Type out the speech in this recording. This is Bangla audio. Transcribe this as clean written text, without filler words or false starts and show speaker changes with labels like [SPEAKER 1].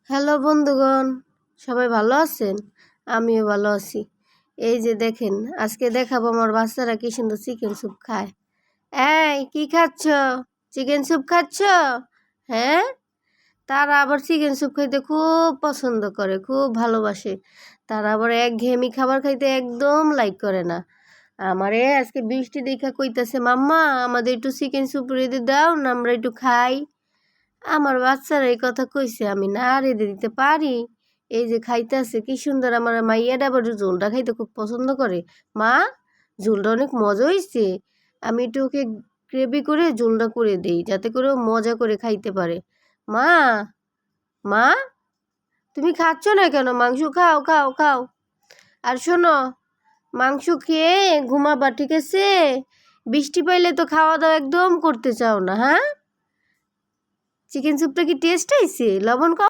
[SPEAKER 1] হ্যালো বন্ধুগণ, সবাই ভালো আছেন? আমিও ভালো আছি। এই যে দেখেন, আজকে দেখাবো আমার বাচ্চারা কি সুন্দর চিকেন স্যুপ খায়। এই কি খাচ্ছ? চিকেন স্যুপ খাচ্ছ? হ্যাঁ, তারা আবার চিকেন স্যুপ খাইতে খুব পছন্দ করে, খুব ভালোবাসে। তারা আবার একঘেয়েমি খাবার খাইতে একদম লাইক করে না। আমারে আজকে বৃষ্টি দেখা কইতাছে, মাম্মা আমাদের একটু চিকেন স্যুপ রেঁধে দাও না, আমরা একটু খাই। আমার বাচ্চারা এই কথা কইছে, আমি না রেঁধে দিতে পারি? এই যে খাইতেছে কি সুন্দর, আমার মাইয়াটা আবার ঝোলটা খাইতে খুব পছন্দ করে। মা, ঝোলটা অনেক মজা হয়েছে, আমি একটু ওকে গ্রেভি করে ঝোলটা করে দেই যাতে করে ও মজা করে খাইতে পারে। মা, মা, তুমি খাচ্ছ না কেন? মাংস খাও খাও খাও। আর শোনো, মাংস খেয়ে ঘুমাবা, ঠিক আছে? বৃষ্টি পাইলে তো খাওয়া দাওয়া একদম করতে চাও না, হ্যাঁ? চিকেন স্যুপটা কি টেস্ট হয়েছে? লবণ কম